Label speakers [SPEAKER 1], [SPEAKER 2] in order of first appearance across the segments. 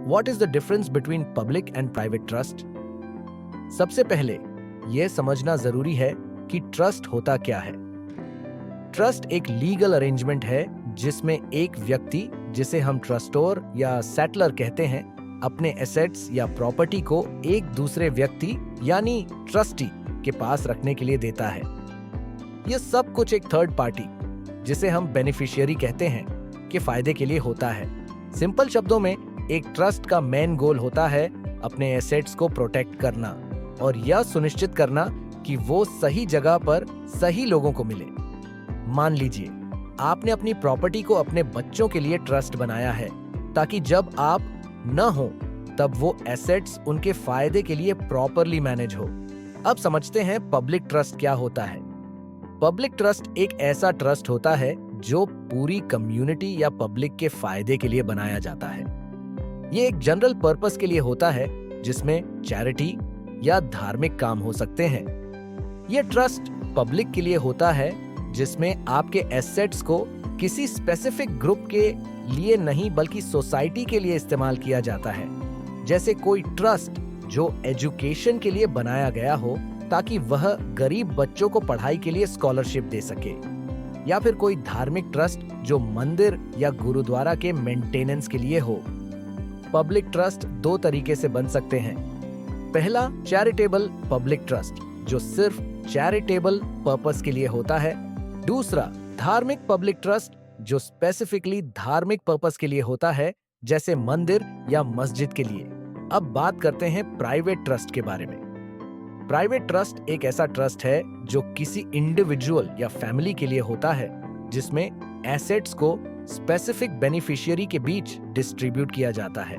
[SPEAKER 1] What is the difference between public and private trust? सबसे पहले यह समझना जरूरी है कि ट्रस्ट होता क्या है। ट्रस्ट एक लीगल अरेंजमेंट है जिसमें एक व्यक्ति, जिसे हम ट्रस्टोर या सेटलर कहते हैं, अपने एसेट्स या प्रॉपर्टी को एक दूसरे व्यक्ति यानी ट्रस्टी के पास रखने के लिए देता है। यह सब कुछ एक थर्ड पार्टी, जिसे हम बेनिफिशियरी कहते हैं, के फायदे के लिए होता है। सिंपल शब्दों में एक ट्रस्ट का मेन गोल होता है अपने एसेट्स को प्रोटेक्ट करना और यह सुनिश्चित करना कि वो सही जगह पर सही लोगों को मिले। मान लीजिए आपने अपनी प्रॉपर्टी को अपने बच्चों के लिए ट्रस्ट बनाया है ताकि जब आप न हो तब वो एसेट्स उनके फायदे के लिए प्रॉपरली मैनेज हो। अब समझते हैं पब्लिक ट्रस्ट क्या होता है। पब्लिक ट्रस्ट एक ऐसा ट्रस्ट होता है जो पूरी कम्युनिटी या पब्लिक के फायदे के लिए बनाया जाता है। ये एक जनरल पर्पस के लिए होता है जिसमें चैरिटी या धार्मिक काम हो सकते हैं। यह ट्रस्ट पब्लिक के लिए होता है जिसमें आपके एसेट्स को किसी स्पेसिफिक ग्रुप के लिए नहीं बल्कि सोसाइटी के लिए इस्तेमाल किया जाता है। जैसे कोई ट्रस्ट जो एजुकेशन के लिए बनाया गया हो ताकि वह गरीब बच्चों को पढ़ाई के लिए स्कॉलरशिप दे सके, या फिर कोई धार्मिक ट्रस्ट जो मंदिर या गुरुद्वारा के मेंटेनेंस के लिए हो। पब्लिक ट्रस्ट दो तरीके से बन सकते हैं। पहला, चैरिटेबल पब्लिक ट्रस्ट जो सिर्फ चैरिटेबल पर्पस के लिए होता है। दूसरा, धार्मिक पब्लिक ट्रस्ट जो स्पेसिफिकली धार्मिक पर्पस के लिए होता है, जैसे मंदिर या मस्जिद के लिए। अब बात करते हैं प्राइवेट ट्रस्ट के बारे में। प्राइवेट ट्रस्ट एक ऐसा ट्रस्ट है जो किसी इंडिविजुअल या फैमिली के लिए होता है जिसमें एसेट्स को स्पेसिफिक बेनिफिशियरी के बीच डिस्ट्रीब्यूट किया जाता है।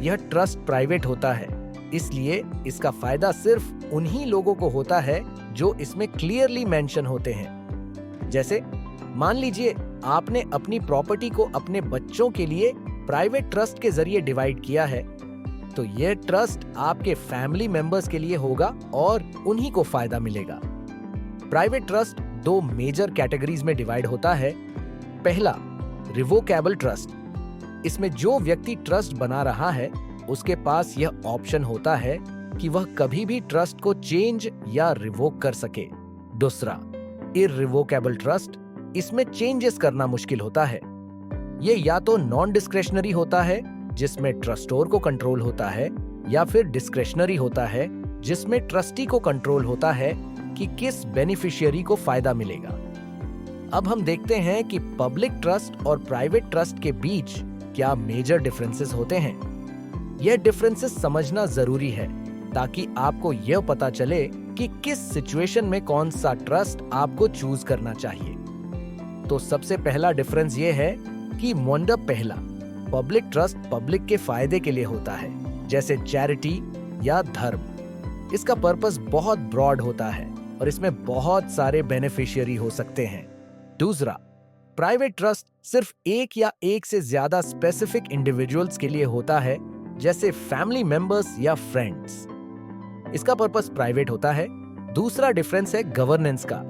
[SPEAKER 1] यह ट्रस्ट प्राइवेट होता है, इसलिए इसका फायदा सिर्फ उन्हीं लोगों को होता है जो इसमें क्लियरली मेंशन होते हैं। जैसे मान लीजिए आपने अपनी प्रॉपर्टी को अपने बच्चों के लिए प्राइवेट ट्रस्ट के जरिए डिवाइड किया है, तो यह ट्रस्ट आपके फैमिली मेंबर्स के लिए होगा और उन्हीं को फायदा मिलेगा। प्राइवेट ट्रस्ट दो मेजर कैटेगरीज में डिवाइड होता है। पहला, रिवोकेबल ट्रस्ट। इसमें जो व्यक्ति ट्रस्ट बना रहा है उसके पास यह ऑप्शन होता है कि वह कभी भी ट्रस्ट को चेंज या रिवोक कर सके। दूसरा, इररिवोकेबल ट्रस्ट। इसमें चेंजेस करना मुश्किल होता है। यह या तो नॉन डिस्क्रेशनरी होता है जिसमें ट्रस्टोर को कंट्रोल होता है, या फिर डिस्क्रेशनरी होता है जिसमें ट्रस्टी को कंट्रोल होता है कि किस बेनिफिशियरी को फायदा मिलेगा। अब हम देखते हैं कि पब्लिक ट्रस्ट और प्राइवेट ट्रस्ट के बीच क्या मेजर डिफरेंसेस होते हैं। यह डिफरेंसेस समझना जरूरी है ताकि आपको यह पता चले कि किस सिचुएशन में कौन सा ट्रस्ट आपको चूज करना चाहिए। तो सबसे पहला डिफरेंस यह है कि मंडप पहला, पब्लिक ट्रस्ट पब्लिक के फायदे के लिए होता है, जैसे चैरिटी या धर्म। इसका पर्पस बहुत ब्रॉड होता है और इसमें बहुत सारे बेनिफिशियरी हो सकते हैं। दूसरा, प्राइवेट ट्रस्ट सिर्फ एक या एक से ज्यादा स्पेसिफिक इंडिविजुअल्स के लिए होता है, जैसे फैमिली मेंबर्स या फ्रेंड्स। इसका पर्पस प्राइवेट होता है। दूसरा डिफरेंस है गवर्नेंस का।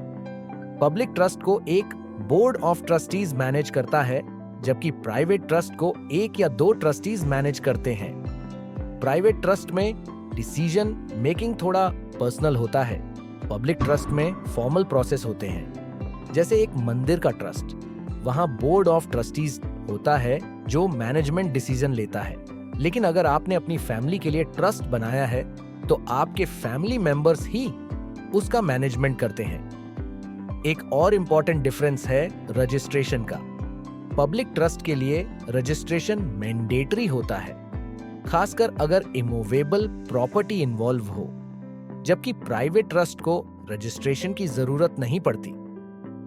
[SPEAKER 1] पब्लिक ट्रस्ट को एक बोर्ड ऑफ ट्रस्टीज मैनेज करता है, जबकि प्राइवेट ट्रस्ट को एक या दो ट्रस्टीज मैनेज करते हैं। प्राइवेट ट्रस्ट में डिसीजन मेकिंग थोड़ा पर्सनल होता है। पब्लिक ट्रस्ट में फॉर्मल प्रोसेस होते हैं। जैसे एक मंदिर का ट्रस्ट, वहां बोर्ड ऑफ ट्रस्टीज होता है जो मैनेजमेंट डिसीजन लेता है। लेकिन अगर आपने अपनी फैमिली के लिए ट्रस्ट बनाया है तो आपके फैमिली मेंबर्स ही उसका मैनेजमेंट करते हैं। एक और इंपॉर्टेंट डिफरेंस है रजिस्ट्रेशन का। पब्लिक ट्रस्ट के लिए रजिस्ट्रेशन मैंडेटरी होता है, खासकर अगर इमूवेबल प्रॉपर्टी इन्वॉल्व हो, जबकि प्राइवेट ट्रस्ट को रजिस्ट्रेशन की जरूरत नहीं पड़ती।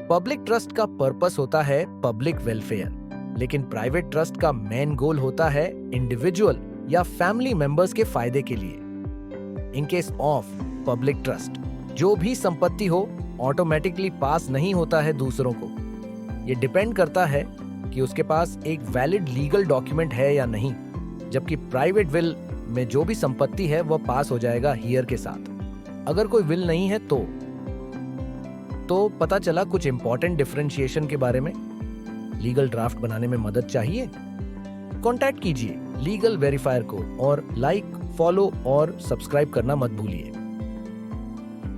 [SPEAKER 1] पब्लिक ट्रस्ट का पर्पस होता है पब्लिक वेलफेयर, लेकिन प्राइवेट ट्रस्ट का मेन गोल होता है इंडिविजुअल या फैमिली मेंबर्स के फायदे के लिए। In case of public trust, जो भी संपत्ति हो ऑटोमेटिकली पास नहीं होता है दूसरों को। यह डिपेंड करता है कि उसके पास एक वैलिड लीगल डॉक्यूमेंट है या नहीं, जबकि प्राइवेट विल में जो भी संपत्ति है वह पास हो जाएगा हियर के साथ। अगर कोई विल नहीं है तो पता चला कुछ इंपॉर्टेंट डिफरेंशिएशन के बारे में। लीगल ड्राफ्ट बनाने में मदद चाहिए? कांटेक्ट कीजिए लीगल वेरीफायर को और लाइक, फॉलो और सब्सक्राइब करना मत भूलिए।